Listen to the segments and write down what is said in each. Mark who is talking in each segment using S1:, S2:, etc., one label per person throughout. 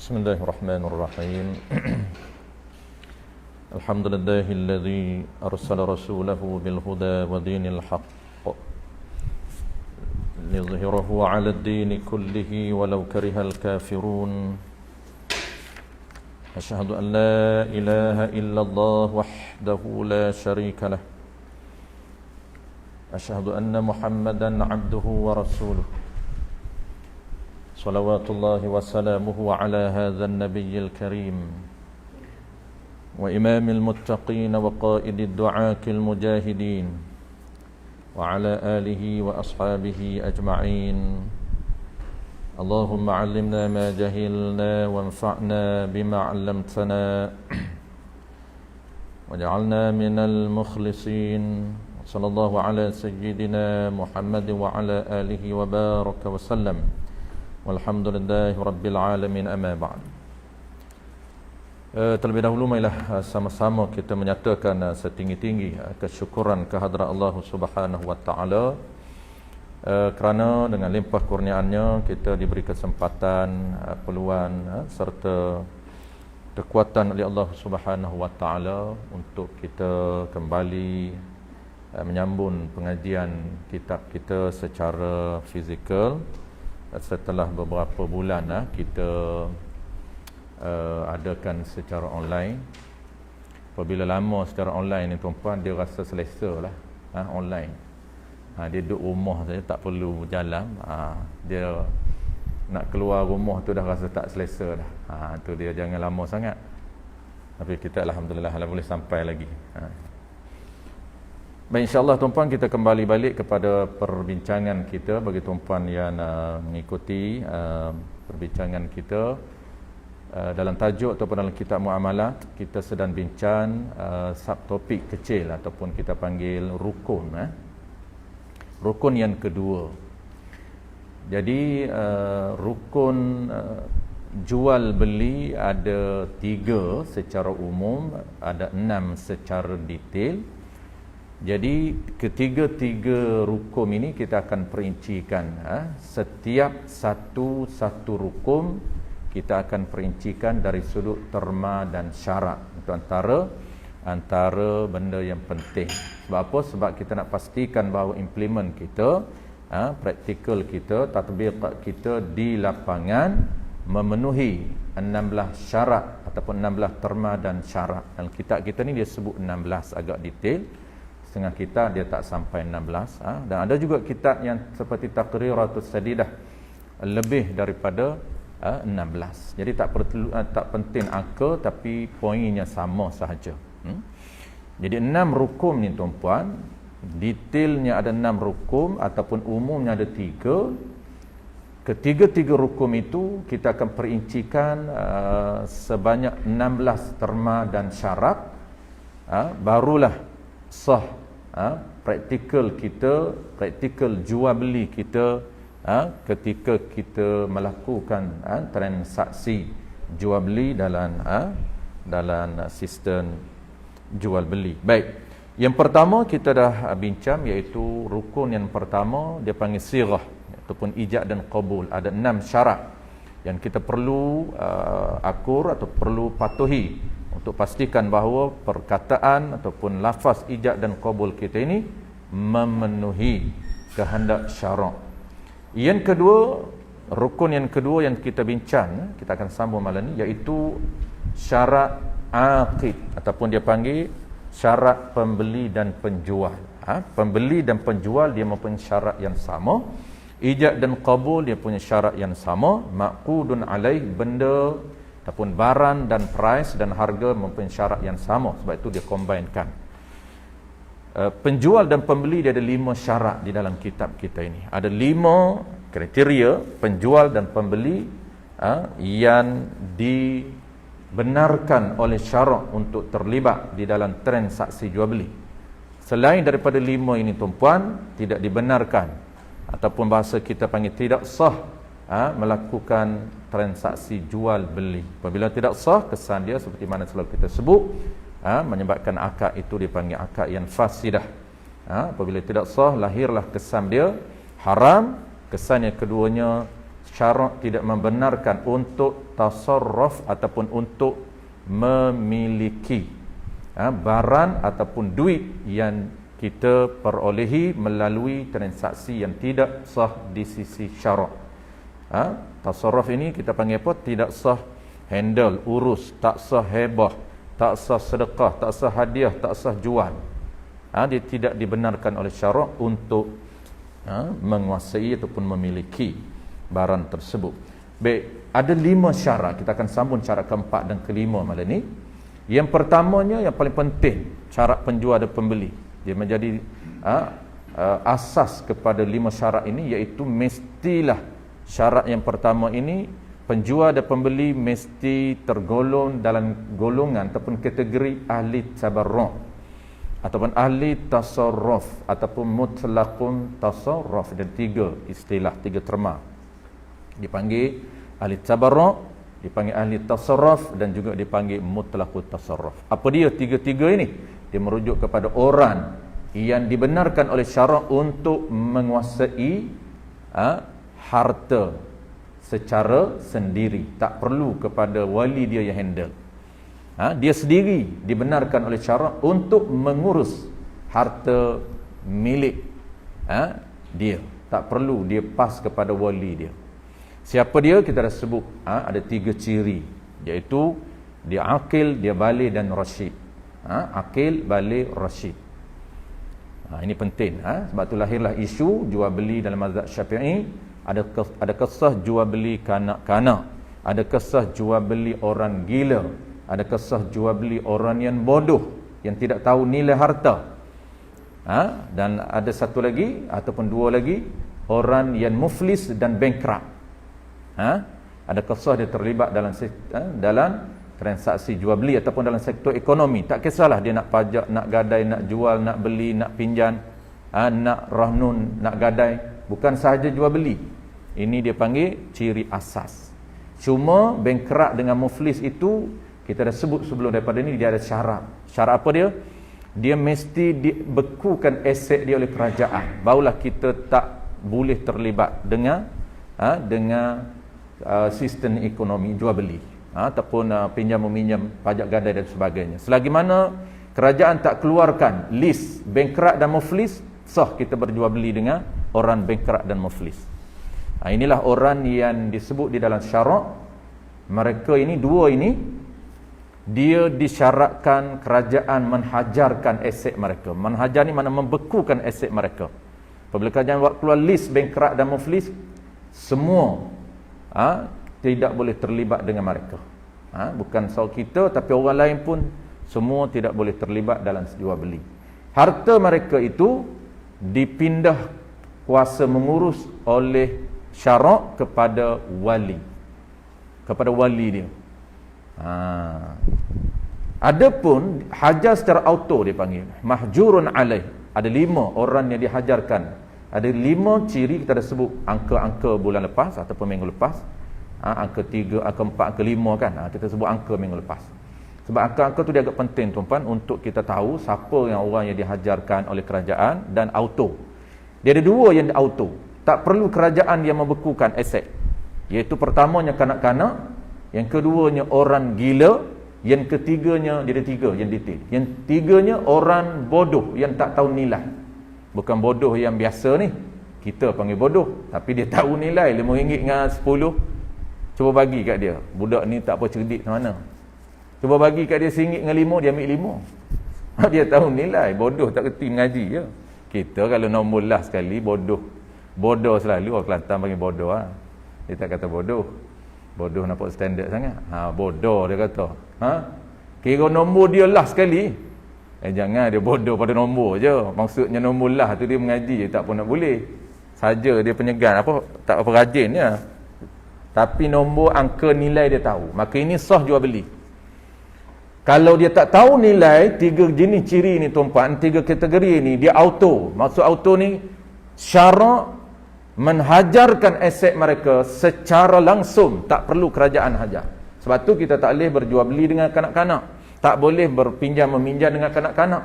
S1: بسم الله الرحمن الرحيم الحمد لله الذي أرسل رسوله بالهدى ودين الحق ليظهره على الدين كله ولو كره الكافرون أشهد أن لا إله إلا الله وحده لا شريك له أشهد أن محمدا عبده ورسوله صلوات الله وسلامه على هذا النبي الكريم وإمام المتقين وقائد الدعاة المجاهدين وعلى آله وأصحابه أجمعين اللهم علمنا ما جهلنا وانفعنا بما علمتنا وجعلنا من المخلصين صلى الله على سيدنا محمد وعلى آله وبارك وسلم walhamdulillahi rabbil alamin, amma ba'd. Terlebih dahulu marilah sama-sama kita menyatakan setinggi-tinggi kesyukuran kehadrat Allah Subhanahu wa taala kerana dengan limpah kurniaannya kita diberi kesempatan, peluang serta kekuatan oleh Allah Subhanahu wa taala untuk kita kembali menyambung pengajian kitab kita secara fizikal setelah beberapa bulan kita adakan secara online. Apabila lama secara online ni tuan-puan, dia rasa selesa lah online. Dia duduk rumah saja, tak perlu jalan. Dia nak keluar rumah tu dah rasa tak selesa dah. Tu dia, jangan lama sangat. Tapi kita alhamdulillah boleh sampai lagi. Baik, insyaAllah tuan-puan, kita kembali balik kepada perbincangan kita. Bagi tuan-puan yang mengikuti perbincangan kita dalam tajuk ataupun dalam kitab Muamalat, kita sedang bincang subtopik kecil ataupun kita panggil rukun. Rukun yang kedua. Jadi rukun jual beli ada 3 secara umum, ada 6 secara detail. Jadi ketiga-tiga rukun ini kita akan perincikan. Setiap satu rukun kita akan perincikan dari sudut terma dan syarat. Itu antara benda yang penting. Sebab apa? Sebab kita nak pastikan bahawa implement kita, praktikal kita, tatbiq kita di lapangan memenuhi 16 syarat ataupun 16 terma dan syarat. Dalam kitab kita ni dia sebut 16 agak detail. Setengah kitab dia tak sampai 16. Dan ada juga kitab yang seperti Taqriratus Sadidah lebih daripada 16. Jadi tak penting angka, tapi poinnya sama sahaja. Jadi 6 rukun ni tuan-puan, detailnya ada 6 rukun ataupun umumnya ada 3. Ketiga-tiga rukun itu kita akan perincikan sebanyak 16 terma dan syarat. Barulah sah praktikal kita, praktikal jual beli kita ketika kita melakukan transaksi jual beli dalam sistem jual beli. Baik, yang pertama kita dah bincang, iaitu rukun yang pertama dia panggil sirah ataupun ijab dan qabul. Ada 6 syarat yang kita perlu akur atau perlu patuhi untuk pastikan bahawa perkataan ataupun lafaz ijab dan qabul kita ini memenuhi kehendak syarak. Yang kedua, rukun yang kedua yang kita bincang, kita akan sambung malam ni, iaitu syarat aqid ataupun dia panggil syarat pembeli dan penjual. Pembeli dan penjual dia mempunyai syarat yang sama. Ijab dan qabul dia punya syarat yang sama. Maqudun alaih, benda ataupun barang dan price dan harga mempunyai syarat yang sama. Sebab itu dia combinekan. Penjual dan pembeli dia ada 5 syarat di dalam kitab kita ini. Ada 5 kriteria penjual dan pembeli yang dibenarkan oleh syarak untuk terlibat di dalam transaksi jual beli. Selain daripada 5 ini tuan-puan, tidak dibenarkan ataupun bahasa kita panggil tidak sah melakukan transaksi jual beli. Apabila tidak sah, kesan dia seperti mana selalu kita sebut, menyebabkan akad itu dipanggil akad yang fasidah. Apabila tidak sah, lahirlah kesan dia haram. Kesan yang keduanya syarak tidak membenarkan untuk tasarruf ataupun untuk memiliki barang ataupun duit yang kita perolehi melalui transaksi yang tidak sah di sisi syarak. Tasarruf ini kita panggil apa? Tidak sah handle, urus, tak sah hebah, tak sah sedekah, tak sah hadiah, tak sah jual. Dia tidak dibenarkan oleh syarak untuk menguasai ataupun memiliki barang tersebut. Baik, ada 5 syarat. Kita akan sambung syarat keempat dan kelima malam ni. Yang pertamanya, yang paling penting, syarat penjual dan pembeli. Dia menjadi asas kepada 5 syarat ini, iaitu mestilah syarat yang pertama ini, penjual dan pembeli mesti tergolong dalam golongan ataupun kategori ahli tabarru' ataupun ahli tasarruf ataupun mutlaqun tasarruf. Dan 3 istilah, 3 terma. Dipanggil ahli tabarru', dipanggil ahli tasarruf dan juga dipanggil mutlaqut tasarruf. Apa dia 3-3 ini? Dia merujuk kepada orang yang dibenarkan oleh syarak untuk menguasai harta secara sendiri, tak perlu kepada wali dia yang handle. Dia sendiri dibenarkan oleh syarak untuk mengurus harta milik dia, tak perlu dia pas kepada wali dia. Siapa dia? Kita dah sebut ada 3 ciri, iaitu dia akil, dia baligh dan rasyid. Akil, baligh, rasyid. Ini penting. Sebab tu lahirlah isu jual beli dalam mazhab Syafi'i. Ada kisah jual beli kanak-kanak, ada kisah jual beli orang gila, ada kisah jual beli orang yang bodoh, yang tidak tahu nilai harta. Dan ada satu lagi ataupun 2 lagi, orang yang muflis dan bankrupt. Ada kisah dia terlibat dalam transaksi jual beli ataupun dalam sektor ekonomi. Tak kisahlah dia nak pajak, nak gadai, nak jual, nak beli, nak pinjam, nak rahnun, nak gadai. Bukan sahaja jual beli. Ini dia panggil ciri asas. Cuma bankrupt dengan muflis itu kita dah sebut sebelum daripada ni, dia ada syarat. Syarat apa dia? Dia mesti dibekukan aset dia oleh kerajaan. Barulah kita tak boleh terlibat dengan sistem ekonomi jual beli ataupun pinjam meminjam, pajak gadai dan sebagainya. Selagi mana kerajaan tak keluarkan list bankrupt dan muflis, sah kita berjual beli dengan orang bankrupt dan muflis. Inilah orang yang disebut di dalam syarak. Mereka ini, 2 ini, dia disyaratkan kerajaan menhajarkan aset mereka. Menhajar ni mana membekukan aset mereka. Apabila kerajaan buat keluar list bankrupt dan muflis, semua tidak boleh terlibat dengan mereka. Bukan soal kita, tapi orang lain pun semua tidak boleh terlibat dalam jual beli. Harta mereka itu dipindah kuasa mengurus oleh syarak kepada wali, dia. Adapun hajar secara auto dia panggil mahjurun alaih. Ada 5 orang yang dihajarkan. Ada 5 ciri, kita dah sebut angka-angka bulan lepas ataupun minggu lepas. Angka 3, angka 4, angka 5 kan. Kita sebut angka minggu lepas. Sebab angka-angka tu dia agak penting tuan-tuan untuk kita tahu siapa yang orang yang dihajarkan oleh kerajaan dan auto. Dia ada 2 yang auto. Tak perlu kerajaan yang membekukan aset. Iaitu pertamanya kanak-kanak, yang keduanya orang gila, yang ketiganya dia ada 3 yang detail. Yang tiganya orang bodoh yang tak tahu nilai. Bukan bodoh yang biasa ni. Kita panggil bodoh, tapi dia tahu nilai RM5 dengan 10. Cuba bagi kat dia. Budak ni tak apa cerdik macam mana. Cuba bagi kat dia RM1 dengan 5, dia ambil 5. Dia tahu nilai. Bodoh tak kerti mengaji je. Kita kalau nombor lah sekali, bodoh selalu. Orang Kelantan panggil bodoh. Dia tak kata bodoh. Bodoh nampak standard sangat. Bodoh dia kata. Kira nombor dia lah sekali. Jangan dia bodoh pada nombor je. Maksudnya nombor lah tu dia mengaji je, tak pun nak boleh. Saja dia penyegan, tak apa rajin je. Tapi nombor angka nilai dia tahu. Maka ini sah jual beli. Kalau dia tak tahu nilai, 3 jenis ciri ni tuan-tuan, 3 kategori ni, dia auto. Maksud auto ni, syarak menhajarkan aset mereka secara langsung, tak perlu kerajaan hajar. Sebab tu kita tak boleh berjual beli dengan kanak-kanak, tak boleh berpinjam meminjam dengan kanak-kanak,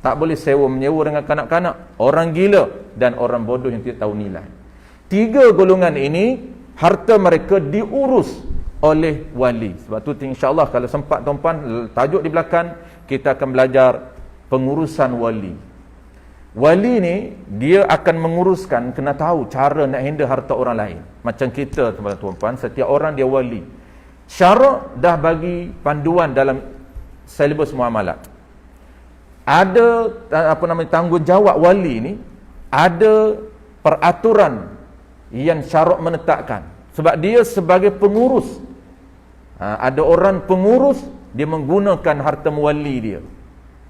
S1: tak boleh sewa menyewa dengan kanak-kanak, orang gila dan orang bodoh yang tidak tahu nilai. 3 golongan ini harta mereka diurus oleh wali. Sebab tu insya-Allah kalau sempat tuan-puan, tajuk di belakang kita akan belajar pengurusan wali. Wali ni dia akan menguruskan, kena tahu cara nak handle harta orang lain. Macam kita tuan-puan, setiap orang dia wali. Syarak dah bagi panduan dalam silibus muamalat. Ada tanggungjawab wali ni, ada peraturan yang syarak menetapkan. Sebab dia sebagai pengurus. Ada orang pengurus, dia menggunakan harta wali dia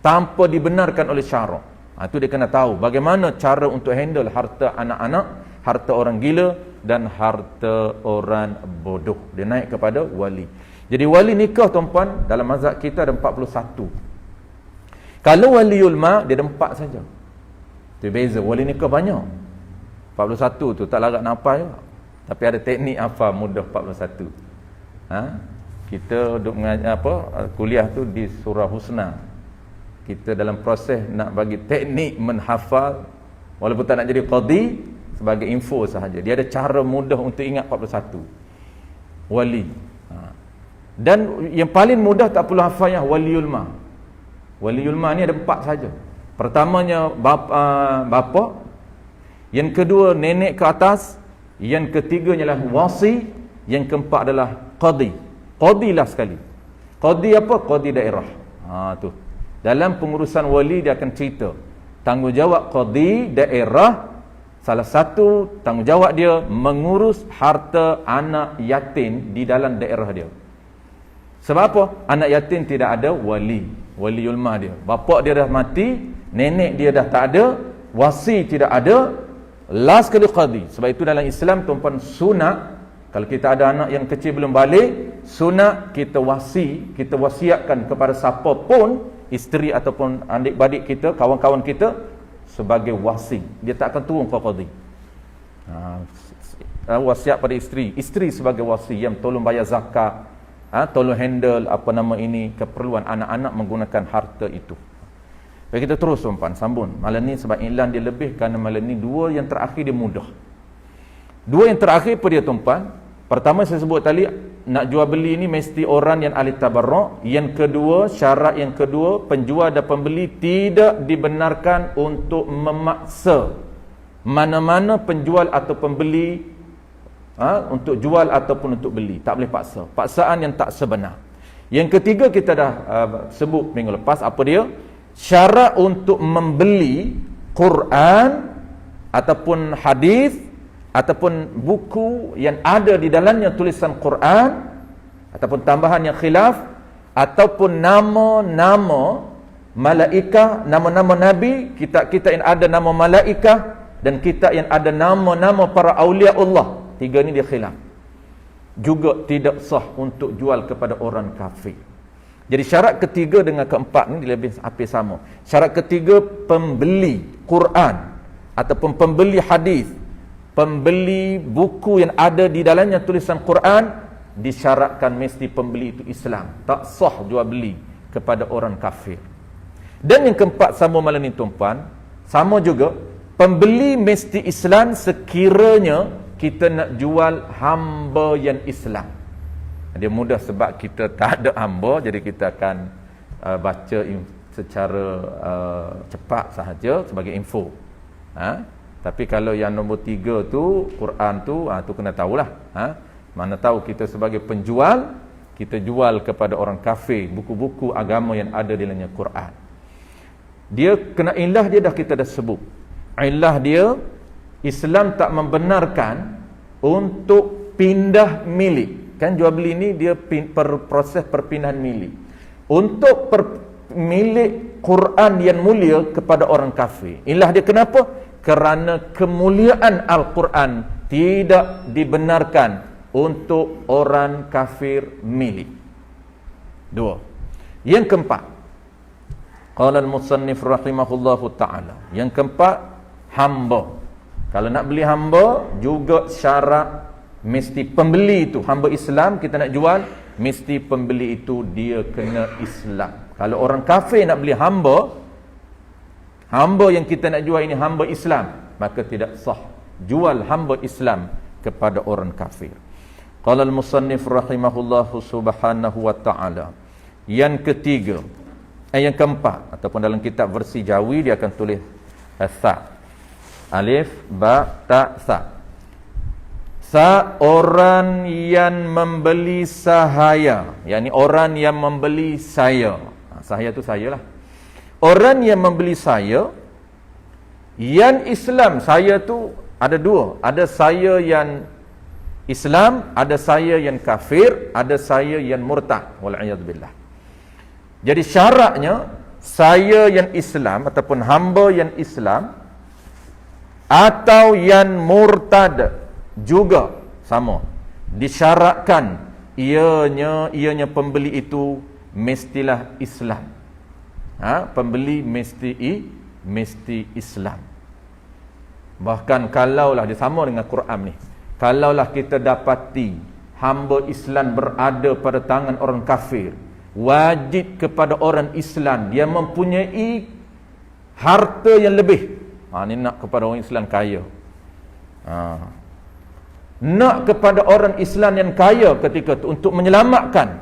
S1: tanpa dibenarkan oleh syarak. Itu dia kena tahu bagaimana cara untuk handle harta anak-anak, harta orang gila dan harta orang bodoh. Dia naik kepada wali. Jadi wali nikah tuan-puan, dalam mazhab kita ada 41. Kalau waliul ma, dia ada 4 saja. Itu beza. Wali nikah banyak. 41 tu tak larat nak hafal juga. Tapi ada teknik hafal mudah 41. Kita duduk mengajar kuliah tu di surah Husna. Kita dalam proses nak bagi teknik menghafal, walaupun tak nak jadi qadi, sebagai info sahaja. Dia ada cara mudah untuk ingat 41 wali. Dan yang paling mudah tak perlu hafal yang waliul ma. Waliul ma ni ada 4 saja. Pertamanya bapa, yang kedua nenek ke atas, yang ketiganya adalah wasi, yang keempat adalah qadi. Qadi lah sekali. Qadi apa? Qadi daerah. Tu. Dalam pengurusan wali dia akan cerita tanggungjawab qadi daerah. Salah satu tanggungjawab dia mengurus harta anak yatim di dalam daerah dia. Sebab apa? Anak yatim tidak ada wali, waliul ma dia. Bapa dia dah mati, nenek dia dah tak ada, wasi tidak ada, last kali qadi. Sebab itu dalam Islam tuan-puan, sunat kalau kita ada anak yang kecil belum balik, sunat kita wasiatkan kepada siapa pun, isteri ataupun adik-beradik kita, kawan-kawan kita, sebagai wasi. Dia tak akan turun ke qadi. Wasiat pada isteri sebagai wasi yang tolong bayar zakat, tolong handle keperluan anak-anak menggunakan harta itu. Baik, kita terus tuan-puan, sambung. Malam ni sebab iklan dia lebih, kerana malam ni 2 yang terakhir dia mudah. 2 yang terakhir apa dia tuan-puan? Pertama saya sebut tadi, nak jual beli ni mesti orang yang ahli tabarruk. Yang kedua, syarat yang kedua, penjual dan pembeli tidak dibenarkan untuk memaksa mana-mana penjual atau pembeli untuk jual ataupun untuk beli. Tak boleh paksa. Paksaan yang tak sebenar. Yang ketiga kita dah sebut minggu lepas, apa dia? Syarat untuk membeli Quran ataupun hadis ataupun buku yang ada di dalamnya tulisan Quran ataupun tambahan yang khilaf, ataupun nama-nama malaikah, nama-nama nabi, kitab-kitab yang ada nama malaikah, dan kitab yang ada nama-nama para awliya Allah. 3 ni dia khilaf. Juga tidak sah untuk jual kepada orang kafir. Jadi syarat ketiga dengan keempat ni lebih hampir sama. Syarat ketiga, pembeli Quran ataupun pembeli hadis, pembeli buku yang ada di dalamnya tulisan Quran, disyaratkan mesti pembeli itu Islam. Tak sah jual beli kepada orang kafir. Dan yang keempat sama malam ni tuan-puan, sama juga, pembeli mesti Islam sekiranya kita nak jual hamba yang Islam. Dia mudah sebab kita tak ada hamba, jadi kita akan baca secara cepat sahaja sebagai info. Tapi kalau yang nombor 3 tu, Quran tu, tu kena tahulah. Mana tahu kita sebagai penjual, kita jual kepada orang kafir buku-buku agama yang ada di dalamnya Quran. Dia kena ilah dia kita dah sebut. Ilah dia, Islam tak membenarkan untuk pindah milik. Kan jual beli ni dia proses perpindahan milik. Untuk milik Quran yang mulia kepada orang kafir. Ilah dia kenapa? Kerana kemuliaan Al-Quran tidak dibenarkan untuk orang kafir milik. 2. Yang keempat, qala al-musannif rahimahullahu ta'ala, yang keempat, hamba. Kalau nak beli hamba, juga syarat mesti pembeli itu, hamba Islam kita nak jual, mesti pembeli itu dia kena Islam. Kalau orang kafir nak beli hamba yang kita nak jual ini hamba Islam, maka tidak sah jual hamba Islam kepada orang kafir. Qala al-musannif rahimahullahu subhanahu wa ta'ala. Yang ketiga, yang keempat, ataupun dalam kitab versi Jawi dia akan tulis sa. Alif, ba, ta, sa. Sa, orang yang membeli sahaya, yakni orang yang membeli saya. Sahaya tu saya lah. Orang yang membeli saya, yang Islam, saya tu ada dua. Ada saya yang Islam, ada saya yang kafir, ada saya yang murtad. Wal'iyadzubillah. Jadi syaratnya, saya yang Islam ataupun hamba yang Islam atau yang murtad juga sama. Disyaratkan ianya pembeli itu mestilah Islam. Pembeli mesti Islam. Bahkan kalaulah dia sama dengan Quran ni. Kalaulah kita dapati hamba Islam berada pada tangan orang kafir, wajib kepada orang Islam dia mempunyai harta yang lebih. Ni nak kepada orang Islam kaya. Nak kepada orang Islam yang kaya ketika itu untuk menyelamatkan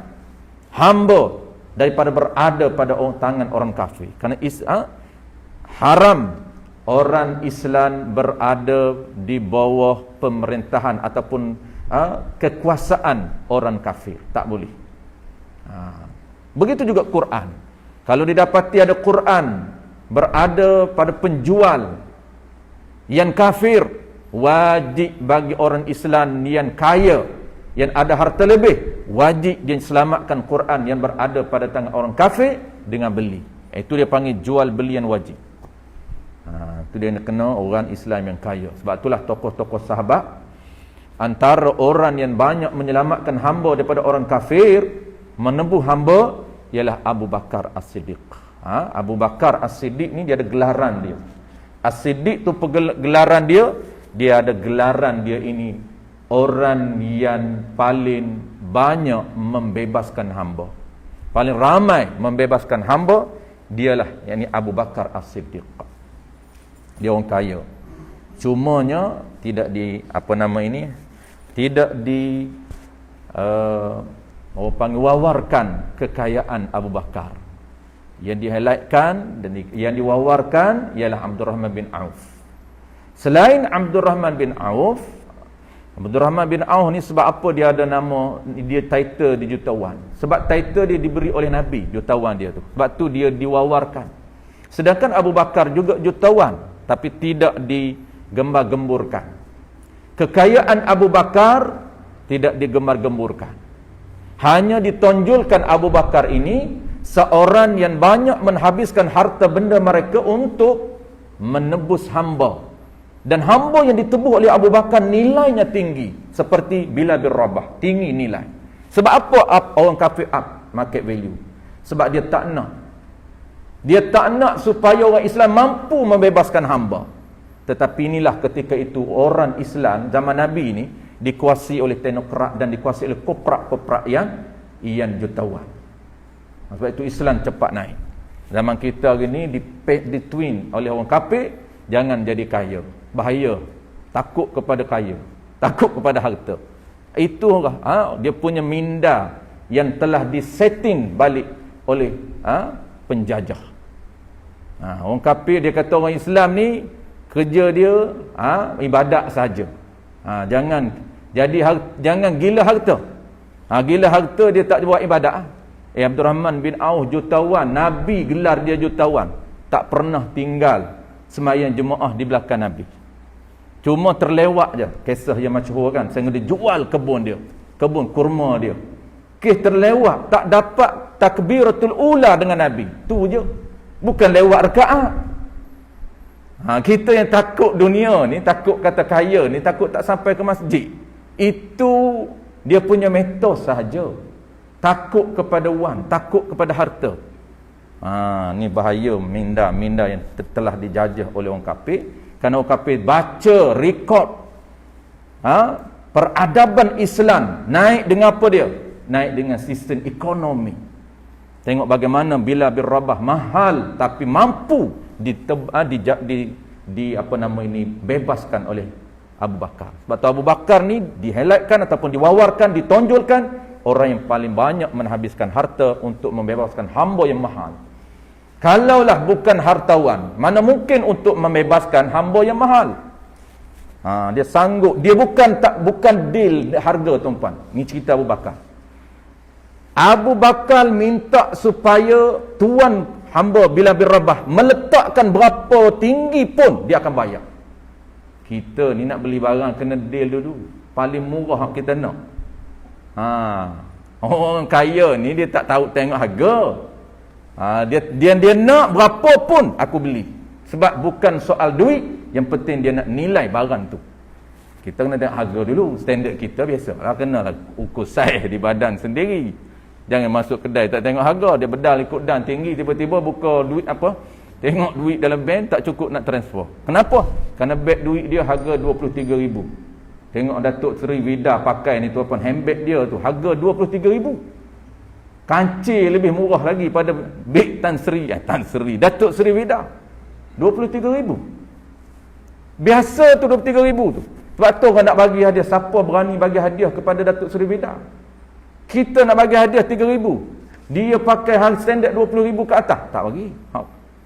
S1: hamba daripada berada pada tangan orang kafir. Kerana haram orang Islam berada di bawah pemerintahan ataupun kekuasaan orang kafir. Tak boleh. Begitu juga Quran. Kalau didapati ada Quran berada pada penjual yang kafir, wajib bagi orang Islam yang kaya, yang ada harta lebih, wajib dia selamatkan Quran yang berada pada tangan orang kafir dengan beli. Itu dia panggil jual belian wajib. Itu dia kena orang Islam yang kaya. Sebab itulah tokoh-tokoh sahabat, antara orang yang banyak menyelamatkan hamba daripada orang kafir, menembus hamba, ialah Abu Bakar As-Siddiq. Abu Bakar As-Siddiq ni dia ada gelaran dia. As-Siddiq tu gelaran dia, dia ada gelaran dia ini orang yang paling banyak membebaskan hamba. Paling ramai membebaskan hamba, dialah yakni Abu Bakar As-Siddiq. Dia orang kaya. Cumanya tidak tidak di orang panggil wawarkan kekayaan Abu Bakar. Yang di-highlightkan dan yang diwawarkan ialah Abdurrahman bin Auf. Selain Abdurrahman bin Auf ni sebab apa dia ada nama, dia title di jutawan? Sebab title dia diberi oleh Nabi, jutawan dia tu. Sebab tu dia diwawarkan. Sedangkan Abu Bakar juga jutawan, tapi tidak digembar-gemburkan. Kekayaan Abu Bakar tidak digembar-gemburkan. Hanya ditonjolkan Abu Bakar ini seorang yang banyak menghabiskan harta benda mereka untuk menebus hamba. Dan hamba yang ditebus oleh Abu Bakar nilainya tinggi, seperti Bilal bin Rabah, tinggi nilai. Sebab apa orang kafir market value? Sebab dia tak nak supaya orang Islam mampu membebaskan hamba. Tetapi inilah ketika itu orang Islam zaman Nabi ini dikuasai oleh teknokrat dan dikuasai oleh koprak-koprak yang jutawan. Sebab itu Islam cepat naik. Zaman kita ini ditwin oleh orang kafir, jangan jadi kaya. Bahaya. Takut kepada kaya, takut kepada harta. Itulah dia punya minda yang telah disetting balik oleh penjajah. Orang kafir dia kata orang Islam ni kerja dia ibadat saja. Jangan gila harta. Gila harta dia tak buat ibadat. Abdurrahman bin Auf jutawan, Nabi gelar dia jutawan, tak pernah tinggal sembahyang jemaah di belakang Nabi. Cuma terlewat je kisah yang masyhur kan, sehingga dia jual kebun kurma dia. Terlewat, tak dapat takbiratul ula dengan Nabi. Tu je. Bukan lewat rakaat. Kita yang takut dunia ni, takut kata kaya ni, takut tak sampai ke masjid. Itu dia punya metos sahaja. Takut kepada wang, takut kepada harta. Ni bahaya minda yang telah dijajah oleh orang kafir. Kerana orang kafir baca rekod peradaban Islam naik dengan apa dia? Naik dengan sistem ekonomi. Tengok bagaimana Bilal bin Rabah mahal tapi mampu bebaskan oleh Abu Bakar. Sebab tu Abu Bakar ni di-highlightkan ataupun diwawarkan, ditonjolkan orang yang paling banyak menghabiskan harta untuk membebaskan hamba yang mahal. Kalaulah bukan hartawan, mana mungkin untuk membebaskan hamba yang mahal? Dia sanggup. Dia bukan deal harga, tuan-puan. Ni cerita Abu Bakar. Abu Bakar minta supaya tuan hamba Bilal bin Rabah meletakkan berapa tinggi pun dia akan bayar. Kita ni nak beli barang kena deal dulu. Paling murah kita nak. Orang kaya ni dia tak tahu tengok harga. Dia nak berapa pun aku beli. Sebab bukan soal duit, yang penting dia nak nilai barang tu. Kita kena tengok harga dulu. Standard kita biasalah, kenalah ukur saiz di badan sendiri. Jangan masuk kedai tak tengok harga, dia bedal ikut dan tinggi, tiba-tiba buka duit apa, tengok duit dalam bank tak cukup nak transfer. Kenapa? Kerana beg duit dia harga 23,000. Tengok Datuk Seri Vida pakai ni tuan-puan, handbag dia tu harga 23,000. Kancil lebih murah lagi pada beg Tan Sri, Datuk Seri Vida, 23,000. Biasa tu 23,000 tu. Sebab tu orang nak bagi hadiah. Siapa berani bagi hadiah kepada Datuk Seri Vida? Kita nak bagi hadiah 3,000. Dia pakai hal standard 20,000 ke atas, tak bagi.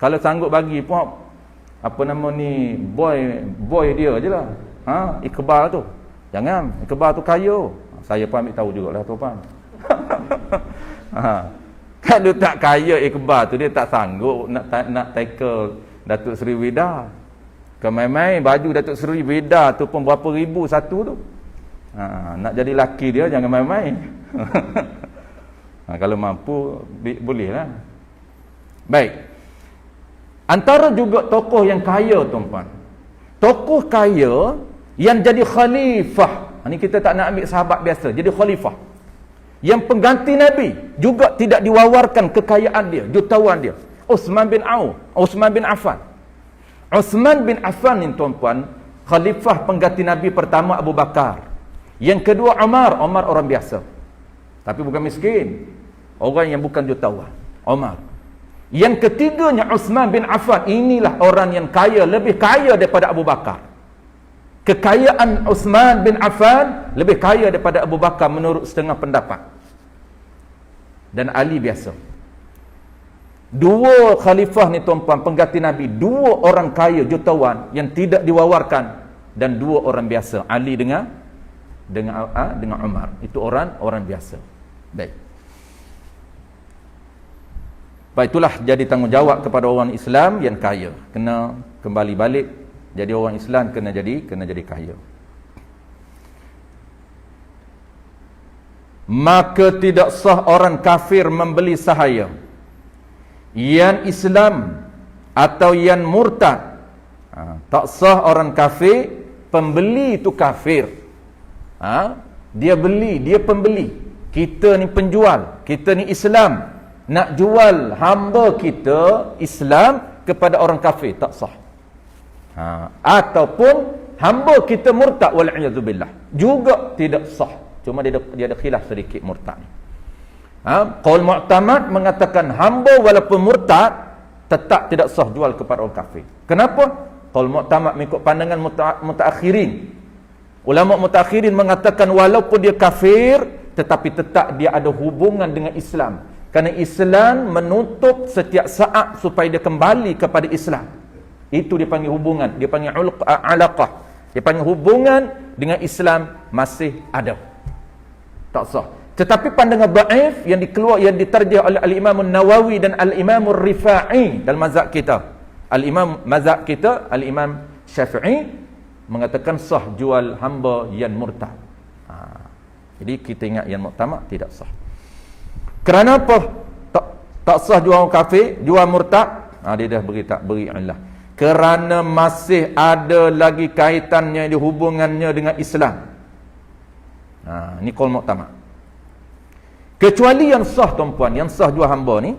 S1: Kalau sanggup bagi pun apa nama ni, boy dia je lah. Iqbal tu. Jangan, Iqbal tu kaya. Saya pun ambil tahu jugalah tuan-puan. Kalau tak kaya Iqbal tu, dia tak sanggup nak tackle Datuk Seri Vida. Kemai-mai baju Datuk Seri Vida tu pun berapa ribu satu tu. Nak jadi laki dia jangan main-main. Kalau mampu boleh lah. Baik. Antara juga tokoh yang kaya, tuan-puan. Tokoh kaya yang jadi khalifah. Ini kita tak nak ambil sahabat biasa, jadi khalifah. Yang pengganti Nabi juga tidak diwawarkan kekayaan dia, jutawan dia. Uthman bin Affan. Uthman bin Affan ni, tuan-puan, khalifah pengganti Nabi pertama Abu Bakar. Yang kedua Umar orang biasa. Tapi bukan miskin. Orang yang bukan jutawan. Umar. Yang ketiganya Uthman bin Affan. Inilah orang yang kaya, lebih kaya daripada Abu Bakar. Kekayaan Uthman bin Affan lebih kaya daripada Abu Bakar menurut setengah pendapat. Dan Ali biasa. Dua khalifah ni, tuan-puan, pengganti Nabi, dua orang kaya jutawan yang tidak diwawarkan, dan dua orang biasa, Ali dengan Umar. Itu orang biasa. Baik. Itulah jadi tanggungjawab kepada orang Islam yang kaya, kena kembali balik jadi orang Islam, kena jadi kaya. Maka tidak sah orang kafir membeli sahaya yang Islam atau yang murtad. Tak sah orang kafir, pembeli itu kafir. Dia beli, dia pembeli. Kita ni penjual, kita ni Islam, nak jual hamba kita Islam kepada orang kafir, tak sah. Ataupun hamba kita murtad, wal'iyadzubillah, juga tidak sah. Cuma dia ada khilaf sedikit murtad ni. Qaul Mu'tamad mengatakan hamba walaupun murtad tetap tidak sah jual kepada orang kafir. Kenapa? Qaul Mu'tamad mengikut pandangan mutaakhirin. Ulama mutakhirin mengatakan walaupun dia kafir, tetapi tetap dia ada hubungan dengan Islam. Kerana Islam menuntut setiap saat supaya dia kembali kepada Islam. Itu dia panggil hubungan, dia panggil alaqah. Dia panggil hubungan dengan Islam masih ada. Tak sah. Tetapi pandangan dhaif yang diterjah oleh Al-Imam Nawawi dan Al-Imam Rifa'i dalam mazhab kita. Mazhab kita, Al-Imam Syafi'i mengatakan sah jual hamba yang murtad. Jadi kita ingat yang muktamad tidak sah. Kerana apa tak sah jual orang kafir, jual murtad? Dia dah beri ilah. Kerana masih ada lagi kaitannya, hubungannya dengan Islam. Ini qaul muktamad. Kecuali yang sah, tuan-puan, yang sah jual hamba ni,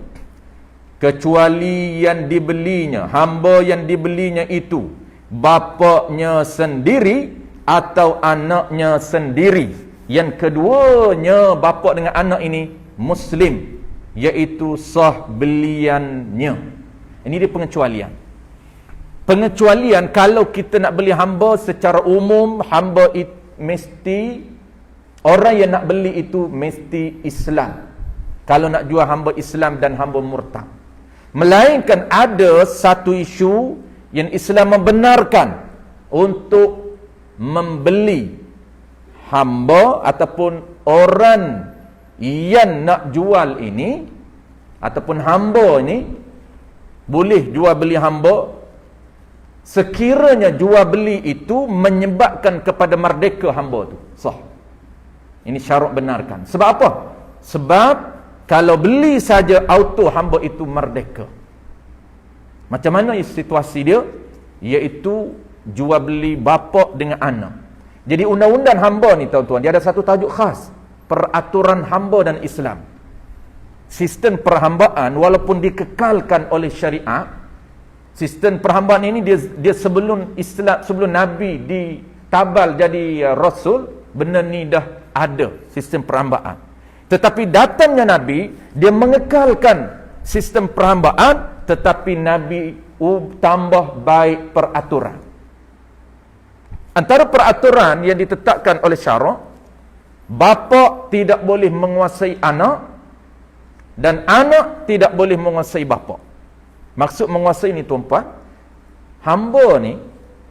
S1: kecuali yang dibelinya, hamba yang dibelinya itu bapaknya sendiri atau anaknya sendiri. Yang keduanya, bapa dengan anak ini Muslim, iaitu sah beliannya. Ini dia pengecualian. pengecualian kalau kita nak beli hamba secara umum, hamba mesti, orang yang nak beli itu mesti Islam. Kalau nak jual hamba Islam dan hamba murtad. Melainkan ada satu isu yang Islam membenarkan untuk membeli hamba ataupun orang yang nak jual ini ataupun hamba ini boleh jual beli hamba sekiranya jual beli itu menyebabkan kepada merdeka hamba tu. Sah. Ini syarat benarkan. Sebab apa? Sebab kalau beli saja auto hamba itu merdeka. Macam mana situasi dia? Iaitu jual beli bapa dengan anak. Jadi undang-undang hamba ni tuan-tuan, dia ada satu tajuk khas, peraturan hamba dan Islam. Sistem perhambaan walaupun dikekalkan oleh syariat, sistem perhambaan ini dia sebelum Islam, sebelum Nabi ditabal jadi rasul, benda ni dah ada sistem perhambaan. Tetapi datangnya Nabi, dia mengekalkan sistem perhambaan, tetapi Nabi tambah baik peraturan. Antara peraturan yang ditetapkan oleh syarak, bapa tidak boleh menguasai anak dan anak tidak boleh menguasai bapa. Maksud menguasai ni tuan-tuan, hamba ni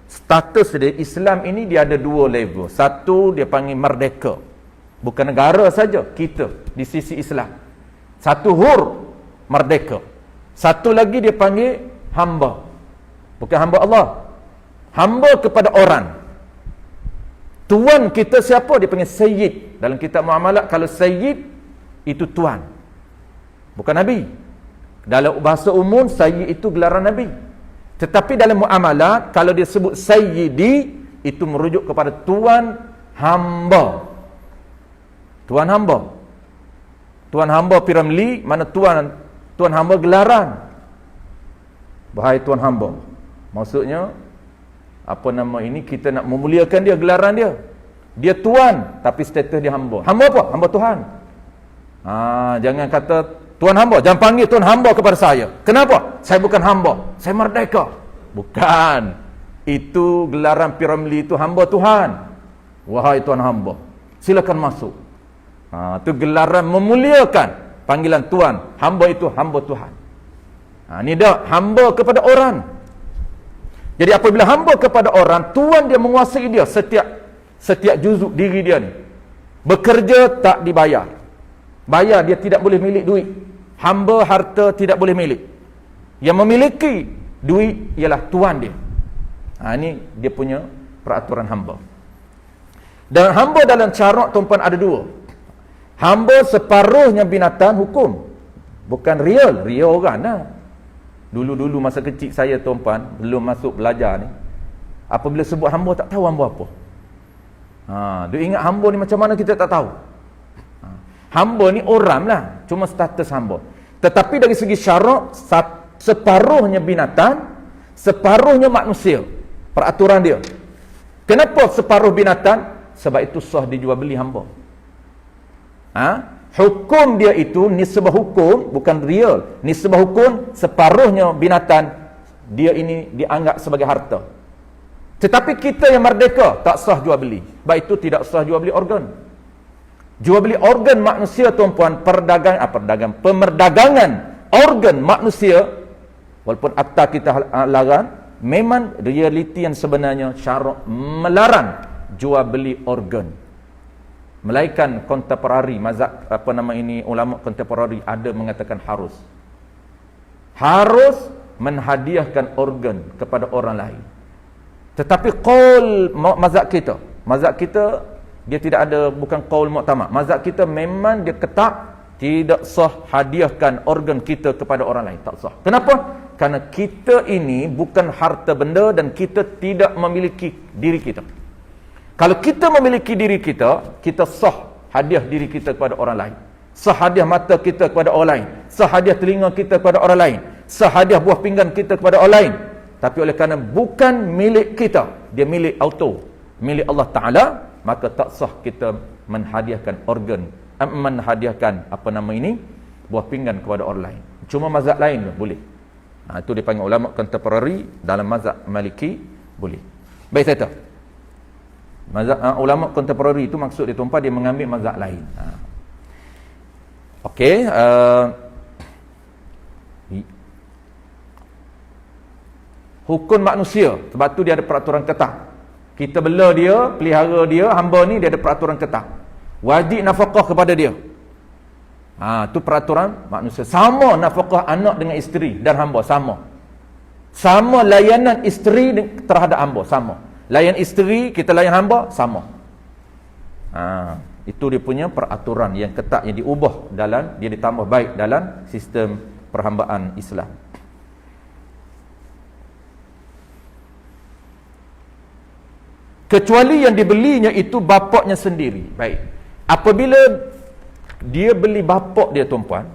S1: status dia, Islam ini dia ada dua level. Satu dia panggil merdeka. Bukan negara saja, kita di sisi Islam. Satu hur, merdeka. Satu lagi dia panggil hamba. Bukan hamba Allah. Hamba kepada orang. Tuan kita siapa? Dia panggil sayyid. Dalam kitab muamalat, kalau sayyid itu tuan, bukan Nabi. Dalam bahasa umum, sayyid itu gelaran Nabi. Tetapi dalam muamalat, kalau dia sebut sayyidi, itu merujuk kepada tuan hamba. Tuan hamba. Tuan hamba Piramli, mana tuan hamba gelaran. Bahaya tuan hamba. Maksudnya, apa nama ini, kita nak memuliakan dia, gelaran dia. Dia tuan, tapi status dia hamba. Hamba apa? Hamba Tuhan. Jangan kata tuan hamba, jangan panggil tuan hamba kepada saya. Kenapa? Saya bukan hamba, saya merdeka. Bukan. Itu gelaran Piramli itu hamba Tuhan. Wahai tuan hamba, silakan masuk. Itu gelaran memuliakan, panggilan tuan. Hamba itu hamba Tuhan. Ini dah hamba kepada orang. Jadi apabila hamba kepada orang, tuan dia menguasai dia setiap juzuk diri dia ni. Bekerja tak dibayar. Bayar dia tidak boleh milik duit. Hamba harta tidak boleh milik. Yang memiliki duit ialah tuan dia. Ini dia punya peraturan hamba. Dan hamba dalam syarak tuan-tuan ada dua. Hamba separuhnya binatang hukum. Bukan real orang lah. Dulu-dulu masa kecil saya tuan-tuan, belum masuk belajar ni, apabila sebut hamba tak tahu hamba apa. Dia ingat hamba ni macam mana kita tak tahu. Hamba ni orang lah, cuma status hamba. Tetapi dari segi syarak, separuhnya binatang, separuhnya manusia. Peraturan dia. Kenapa separuh binatang? Sebab itu sah dijual beli hamba. Hukum dia itu nisbah hukum, bukan real. Nisbah hukum separuhnya binatang, dia ini dianggap sebagai harta. Tetapi kita yang merdeka tak sah jual beli. Sebab itu tidak sah jual beli organ. Jual beli organ manusia tuan-puan, pemerdagangan organ manusia, walaupun akta kita larang, memang realiti yang sebenarnya syarak melarang jual beli organ. Melainkan kontemporari, mazhab ulama kontemporari ada mengatakan harus menghadiahkan organ kepada orang lain. Tetapi qaul mazhab kita dia tidak ada, bukan qaul muktamad. Mazhab kita memang dia ketat tidak sah hadiahkan organ kita kepada orang lain, tak sah. Kenapa? Karena kita ini bukan harta benda dan kita tidak memiliki diri kita. Kalau kita memiliki diri kita, kita sah hadiah diri kita kepada orang lain. Sah hadiah mata kita kepada orang lain. Sah hadiah telinga kita kepada orang lain. Sah hadiah buah pinggan kita kepada orang lain. Tapi oleh kerana bukan milik kita, dia milik auto, milik Allah Ta'ala, maka tak sah kita menghadiahkan organ, menghadiahkan buah pinggan kepada orang lain. Cuma mazhab lain boleh. Itu dipanggil ulama contemporary. Dalam mazhab Maliki boleh. Baik, saya tahu mazhab ulama contemporary itu maksud dia tuan-puan, dia mengambil mazhab lain. Okey, hukum manusia, sebab tu dia ada peraturan ketat. Kita bela dia, pelihara dia, hamba ni dia ada peraturan ketat. Wajib nafkah kepada dia. Tu peraturan manusia. Sama nafkah anak dengan isteri dan hamba, sama. Sama layanan isteri terhadap hamba, sama. Layan isteri, kita layan hamba, sama. Itu dia punya peraturan yang ketat, yang diubah dalam, dia ditambah baik dalam sistem perhambaan Islam. Kecuali yang dibelinya itu bapaknya sendiri. Baik. Apabila dia beli bapak dia, tuan-puan,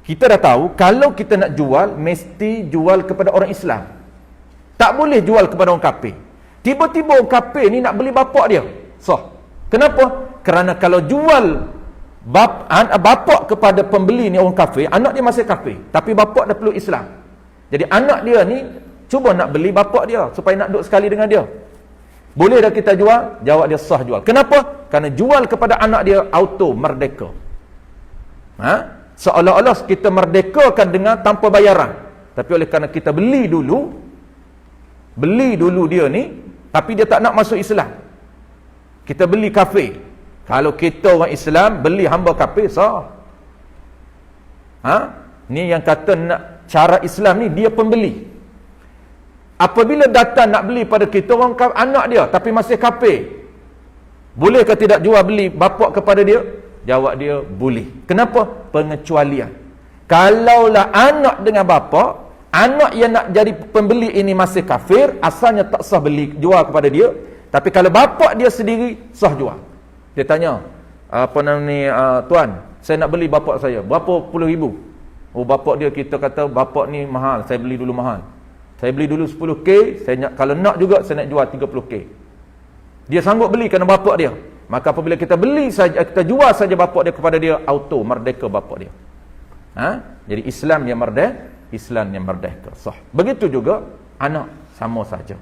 S1: kita dah tahu kalau kita nak jual, mesti jual kepada orang Islam. Tak boleh jual kepada orang kafir. Tiba-tiba orang kafir ni nak beli bapak dia. Kenapa? Kerana kalau jual bapak kepada pembeli ni orang kafir, anak dia masih kafir, tapi bapak dah peluk Islam. Jadi anak dia ni cuba nak beli bapak dia supaya nak duduk sekali dengan dia. Boleh dah kita jual? Jawab dia sah jual. Kenapa? Kerana jual kepada anak dia auto merdeka. Seolah-olah kita merdekakan dengan tanpa bayaran. Tapi oleh kerana kita beli dulu dia ni, tapi dia tak nak masuk Islam. Kita beli kafir. Kalau kita orang Islam beli hamba kafir, sah. Ni yang kata nak cara Islam ni, dia pembeli. Apabila datang nak beli pada kita orang anak dia tapi masih kafir, bolehkah tidak jual beli bapak kepada dia? Jawab dia boleh. Kenapa? Pengecualian. Kalaulah anak dengan bapak, anak yang nak jadi pembeli ini masih kafir, asalnya tak sah beli jual kepada dia. Tapi kalau bapak dia sendiri, sah jual. Dia tanya, tuan, saya nak beli bapak saya, berapa puluh ribu? Bapak dia, kita kata bapak ni mahal, saya beli dulu mahal. Saya beli dulu 10k, kalau nak juga saya nak jual 30k. Dia sanggup beli kerana bapak dia. Maka apabila kita beli saja, kita jual saja bapak dia kepada dia, auto merdeka bapak dia. Jadi Islam yang merdeka, sah. Begitu juga anak, sama saja.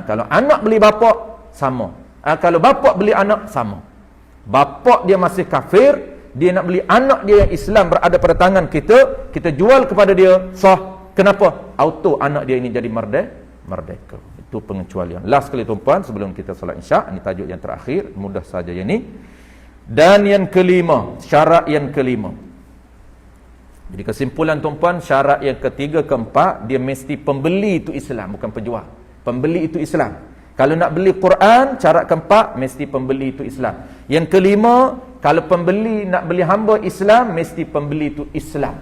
S1: Kalau anak beli bapak, sama. Kalau bapak beli anak, sama. Bapak dia masih kafir, dia nak beli anak dia yang Islam berada pada tangan kita, kita jual kepada dia, sah. Kenapa? Auto anak dia ini jadi merdeka. Itu pengecualian. Last sekali, tuan-puan, sebelum kita solat Isyak, ini tajuk yang terakhir, mudah saja yang ini. Dan yang kelima, syarat yang kelima. Jadi kesimpulan, tuan-puan, syarat yang ketiga, keempat, dia mesti pembeli itu Islam, bukan penjual. Pembeli itu Islam. Kalau nak beli Quran, syarat keempat, mesti pembeli itu Islam. Yang kelima, kalau pembeli nak beli hamba Islam, mesti pembeli itu Islam.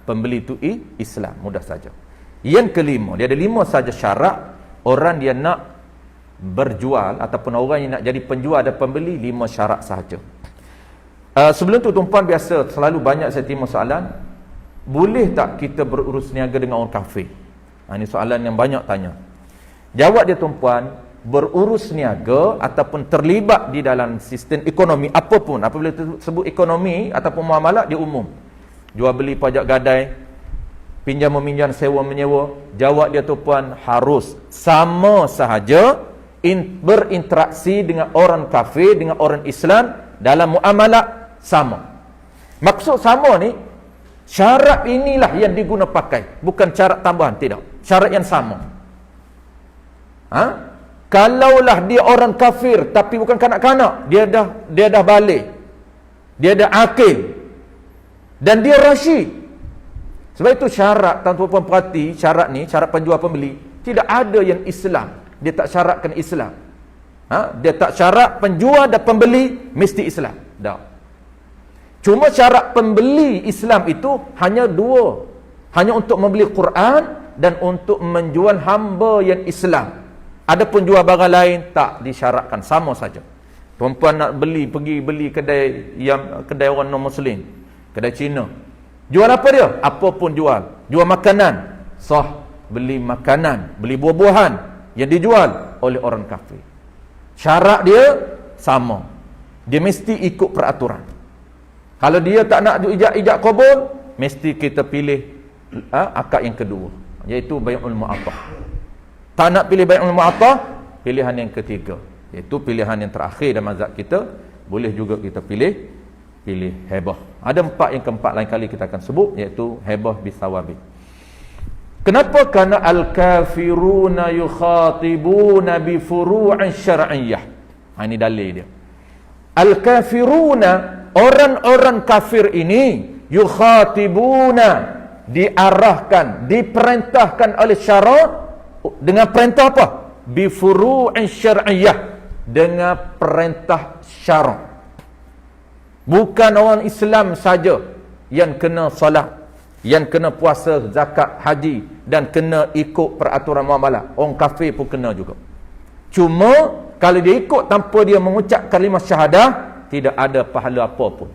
S1: Pembeli itu Islam, mudah saja. Yang kelima, dia ada 5 saja syarat orang dia nak berjual ataupun orang yang nak jadi penjual dan pembeli, 5 syarat sahaja. Sebelum tu, tuan-puan, biasa selalu banyak saya terima soalan, boleh tak kita berurus niaga dengan orang kafir? Ini soalan yang banyak tanya. Jawab dia, tuan-puan, berurus niaga ataupun terlibat di dalam sistem ekonomi apapun, apabila sebut ekonomi ataupun muamalah, dia umum. Jual beli, pajak gadai, pinjam meminjam, sewa menyewa, jawab dia, tuan-puan, harus sama sahaja berinteraksi dengan orang kafir, dengan orang Islam dalam muamalah, sama. Maksud sama ni, syarat inilah yang diguna pakai, bukan syarat tambahan, tidak. Syarat yang sama. Kalaulah dia orang kafir tapi bukan kanak-kanak, dia dah balik, dia dah akil, dan dia rasyid. Sebab itu syarat, tuan-tuan perhati, syarat ni, syarat penjual pembeli, tidak ada yang Islam. Dia tak syaratkan Islam. Dia tak syarat penjual dan pembeli mesti Islam. Tak. Cuma syarat pembeli Islam itu hanya 2. Hanya untuk membeli Quran dan untuk menjual hamba yang Islam. Adapun jual barang lain tak disyaratkan, sama saja. Perempuan nak pergi beli kedai orang non-Muslim, kedai Cina. Jual apa dia? Apapun jual. Jual makanan, sah. Beli makanan, beli buah-buahan yang dijual oleh orang kafir. Syarat dia sama. Dia mesti ikut peraturan. Kalau dia tak nak ijab kabul, mesti kita pilih akad yang kedua, iaitu bai'ul mu'attah. Tak nak pilih bai'ul mu'attah, pilihan yang ketiga, iaitu pilihan yang terakhir dalam mazhab kita, boleh juga kita pilih hebah. Ada yang keempat lain kali kita akan sebut, iaitu hebah bisawabi. Kenapa? Kerana al-kafiruna yukhatibuna bi furu'in syar'iyyah. Ini dalil dia. Al-kafiruna, orang-orang kafir ini, yukhatibuna, diarahkan, diperintahkan oleh syarak dengan perintah apa? Bi furu'in syar'iyyah, dengan perintah syarak. Bukan orang Islam saja yang kena solat, yang kena puasa, zakat, haji dan kena ikut peraturan muamalah. Orang kafir pun kena juga. Cuma kalau dia ikut tanpa dia mengucap kalimah syahadah, tidak ada pahala apa pun.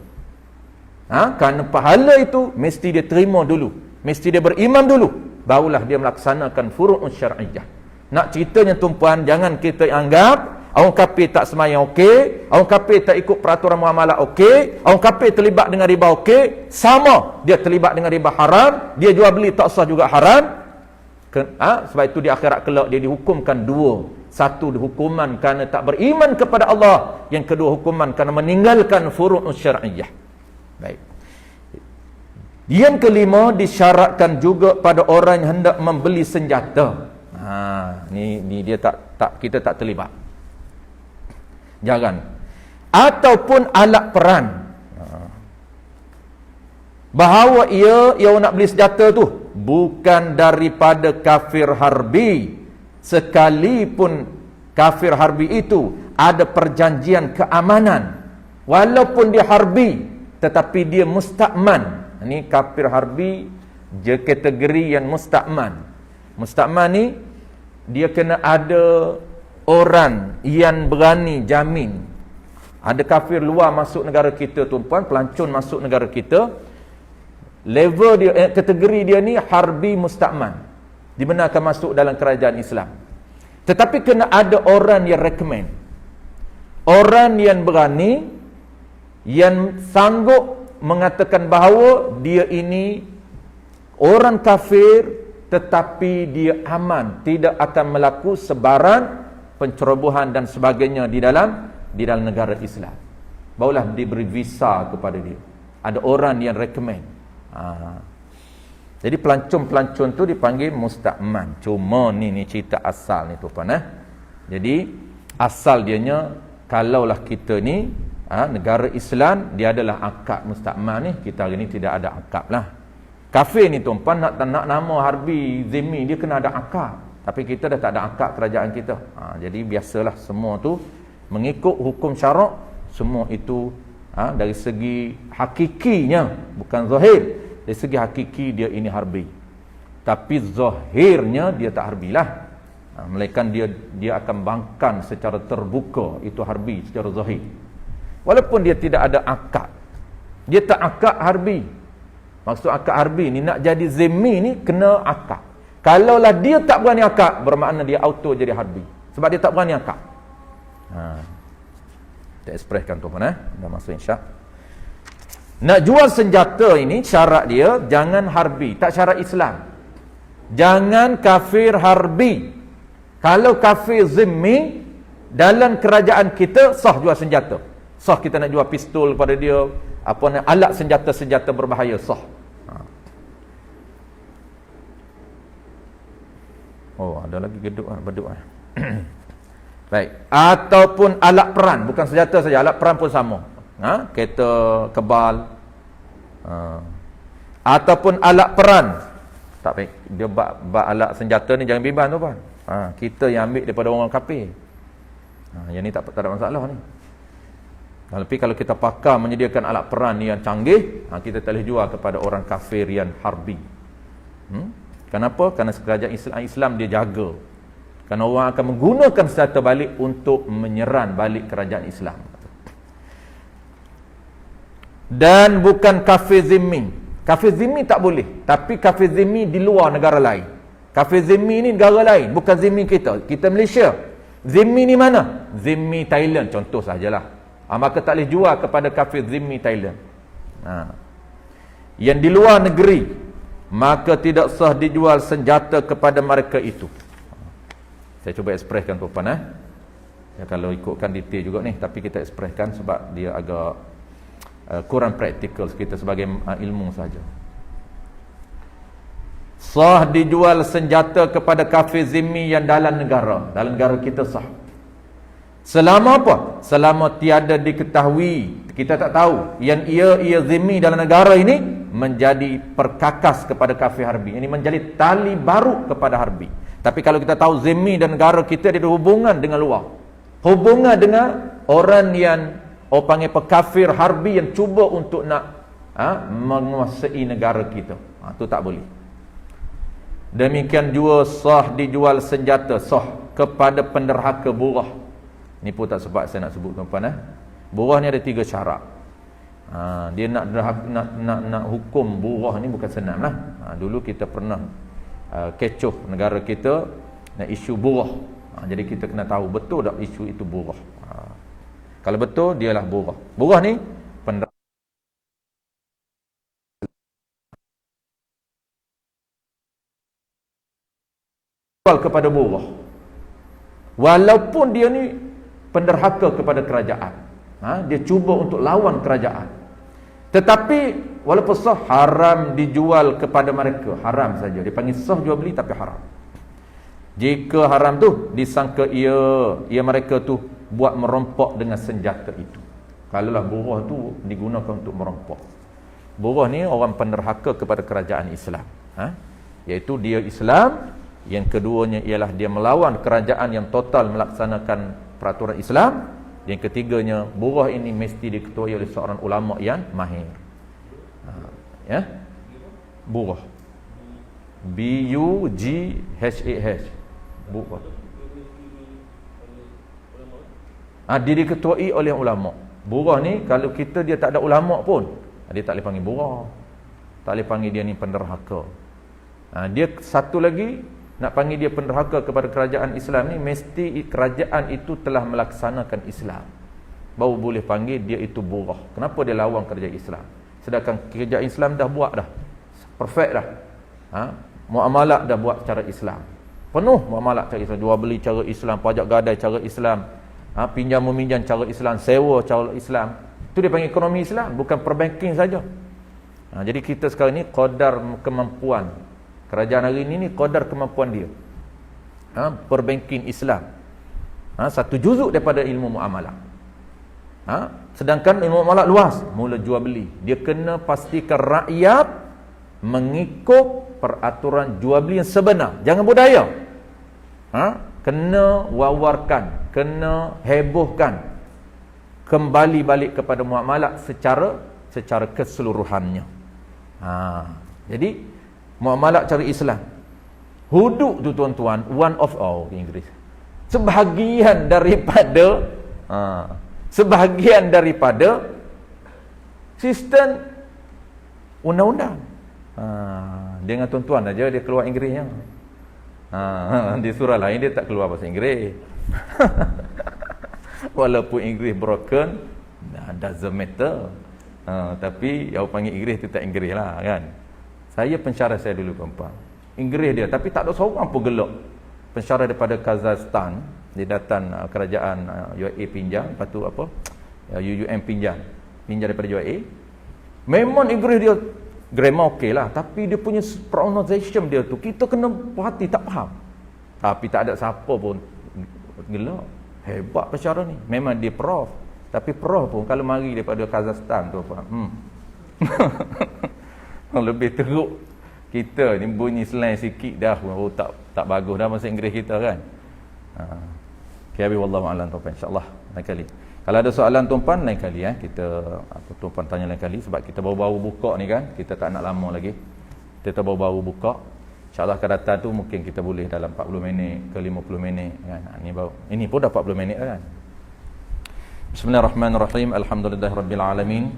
S1: Kerana pahala itu mesti dia terima dulu, mesti dia beriman dulu, barulah dia melaksanakan furu'un syar'iyyah. Nak ceritanya tuan-puan, jangan kita anggap orang kafir tak semayang okey, orang kafir tak ikut peraturan muamalah okey, orang kafir terlibat dengan riba okey, sama dia terlibat dengan riba haram, dia jual beli tak sah juga haram. Sebab itu di akhirat kelak dia dihukumkan dua. Satu hukuman kerana tak beriman kepada Allah, yang kedua hukuman kerana meninggalkan furu'un syar'iyyah. Baik. Yang kelima, disyaratkan juga pada orang yang hendak membeli senjata. Ni dia kita tak terlibat. Jangan. Ataupun alat perang. Bahawa ia nak beli senjata tu bukan daripada kafir harbi, sekalipun kafir harbi itu ada perjanjian keamanan, walaupun dia harbi tetapi dia musta'man. Ini kafir harbi je kategori yang musta'man. Musta'man ni dia kena ada orang yang berani jamin. Ada kafir luar masuk negara kita tuan-puan, pelancong masuk negara kita, level dia, kategori dia ni harbi musta'man, dibenarkan masuk dalam kerajaan Islam. Tetapi kena ada orang yang recommend, orang yang berani, yang sanggup mengatakan bahawa dia ini orang kafir tetapi dia aman, tidak akan melakukan sebaran pencerobohan dan sebagainya di dalam negara Islam. Barulah diberi visa kepada dia. Ada orang yang recommend. Jadi pelancong-pelancong tu dipanggil musta'man. Cuma ni cerita asal ni tuan-tuan. Jadi asal dianya, kalaulah kita ni negara Islam, dia adalah akad musta'man ni. Kita hari ni tidak ada akad lah. Kafir ni tuan-tuan, nak nama harbi zimmi, dia kena ada akad. Tapi kita dah tak ada akad kerajaan kita. Jadi biasalah semua tu mengikut hukum syarak. Semua itu dari segi hakikinya, bukan zahir, dari segi hakiki dia ini harbi. Tapi zahirnya dia tak harbilah. Melainkan dia akan bangkan secara terbuka, itu harbi secara zahir. Walaupun dia tidak ada akad. Dia tak akad harbi. Maksud akad harbi ni, nak jadi zimmi ni kena akad. Kalaulah dia tak berani akad, bermakna dia auto jadi harbi. Sebab dia tak berani akad. Kita ekspreskan tuan-tuan. Dah masuk insya. Nak jual senjata ini, syarat dia jangan harbi, tak syarat Islam. Jangan kafir harbi. Kalau kafir zimmi, dalam kerajaan kita sah jual senjata. Sah kita nak jual pistol kepada dia, alat senjata-senjata berbahaya, sah. Oh, ada lagi beduk. Baik. Ataupun alat perang, bukan senjata saja, alat perang pun sama. Kereta kebal. Ataupun alat perang. Tak baik. Dia bak alat senjata ni jangan bimbang tu kan. Kita yang ambil daripada orang kafir. Yang ni tak ada masalah ni. Tapi kalau kita pakar menyediakan alat perang yang canggih, kita tak boleh jual kepada orang kafir yang harbi. Kenapa? Kerana kerajaan Islam dia jaga. Kerana orang akan menggunakan senjata balik untuk menyerang balik kerajaan Islam. Dan bukan kafir zimmi. Kafir zimmi tak boleh. Tapi kafir zimmi di luar negara lain. Kafir zimmi ni negara lain, bukan zimmi kita. Kita Malaysia. Zimmi ni mana? Zimmi Thailand, contoh sajalah. Maka tak boleh jual kepada kafir zimmi Thailand. yang di luar negeri, maka tidak sah dijual senjata kepada mereka itu. Saya cuba ekspreskan tuan-tuan. Ya, kalau ikutkan detail juga ni, tapi kita ekspreskan sebab dia agak kurang praktikal kita sebagai ilmu saja. Sah dijual senjata kepada kafir zimmi yang dalam negara kita sah. Selama apa? Selama tiada diketahui, kita tak tahu yang ia zimmi dalam negara ini menjadi perkakas kepada kafir harbi. Ini menjadi tali baru kepada harbi. Tapi kalau kita tahu zimmi dan negara kita ada hubungan dengan luar, hubungan dengan orang yang panggil pekafir harbi yang cuba untuk nak menguasai negara kita, itu tak boleh. Demikian juga sah dijual senjata, sah kepada penderhaka burah. Ni pun tak sebab saya nak sebut tuan-tuan. Burah ni ada 3 syarat. Dia nak hukum burah ni bukan senang lah. Dulu kita pernah kecoh negara kita nak isu burah. Jadi kita kena tahu betul tak isu itu burah. Kalau betul, dialah burah. Burah ni kepada burah, walaupun dia ni penderhaka kepada kerajaan, dia cuba untuk lawan kerajaan, tetapi walaupun sah, haram dijual kepada mereka. Haram saja, dia panggil sah jual beli tapi haram. Jika haram tu disangka ia mereka tu buat merompok dengan senjata itu. Kalaulah burah tu digunakan untuk merompok, burah ni orang penderhaka kepada kerajaan Islam, iaitu dia Islam. Yang keduanya ialah dia melawan kerajaan yang total melaksanakan peraturan Islam. Yang ketiganya, burah ini mesti diketuai oleh seorang ulama yang mahir. Burah, B-U-G-H-A-H, burah. Dia diketuai oleh ulama. Burah ni kalau dia tak ada ulama pun, dia tak boleh panggil burah, tak boleh panggil dia ni penderhaka. Dia satu lagi, nak panggil dia penderhaka kepada kerajaan Islam ni, mesti kerajaan itu telah melaksanakan Islam, baru boleh panggil dia itu burah. Kenapa dia lawan kerajaan Islam? Sedangkan kerajaan Islam dah buat dah perfect dah. Muamalat dah buat cara Islam, penuh muamalat cara Islam, jual beli cara Islam, pajak gadai cara Islam, pinjam meminjam cara Islam, sewa cara Islam. Itu dia panggil ekonomi Islam, bukan perbanking saja. Jadi kita sekarang ni qadar kemampuan kerajaan hari ini ni, qadar kemampuan dia, perbanking Islam, satu juzuk daripada ilmu muamalah. Sedangkan ilmu muamalah luas, mula jual beli. Dia kena pastikan rakyat mengikut peraturan jual beli yang sebenar, jangan budaya. Kena wawarkan, kena hebohkan, kembali balik kepada muamalah secara keseluruhannya. Jadi muamalat cara Islam, hudud tu tuan-tuan, one of all Inggeris, sebahagian daripada sistem undang-undang. Dia dengan tuan-tuan aja dia keluar Inggerisnya. Di surah lain dia tak keluar bahasa Inggeris. Walaupun Inggeris broken, doesn't matter. Tapi yang panggil Inggeris tu tak Inggeris lah kan. Saya pensyarah saya dulu tuan-tuan, Inggeris dia, tapi tak ada seorang pun gelak. Pensyarah daripada Kazakhstan, dia datang kerajaan UAE pinjam, lepas tu UUM pinjam daripada UAE. Memang Inggeris dia grammar okey lah, tapi dia punya pronunciation dia tu kita kena perhati, tak faham. Tapi tak ada siapa pun gelak. Hebat pensyarah ni, memang dia prof, tapi prof pun kalau mari daripada Kazakhstan tu lebih teruk. Kita ni bunyi slang sikit dah tak bagus dah bahasa Inggeris kita kan. Wallahu a'lam tuan-tuan, insya-Allah lain kali. Kalau ada soalan tuan-tuan lain kali kita tuan-tuan tanya lain kali, sebab kita baru-baru buka ni kan, kita tak nak lama lagi. Kita baru-baru buka. Insya-Allah akan datang tu mungkin kita boleh dalam 40 minit ke 50 minit kan. Ini pun dah 40 minit kan. Bismillahirrahmanirrahim. Alhamdulillahirabbil alamin.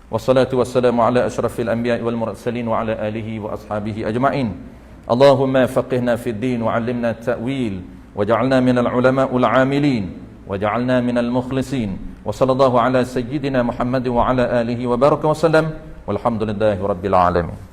S1: Wassalatu wassalamu ala asyrafil anbiya'i wal mursalin wa ala alihi wa ashabihi ajma'in. Allahumma faqihna fid din wa 'allimna ta'wil waj'alna minal ulama'ul 'amilin waj'alna minal mukhlisin. Wa sallallahu ala sayyidina Muhammad wa ala alihi wa baraka wa sallam. Walhamdulillahirabbil alamin.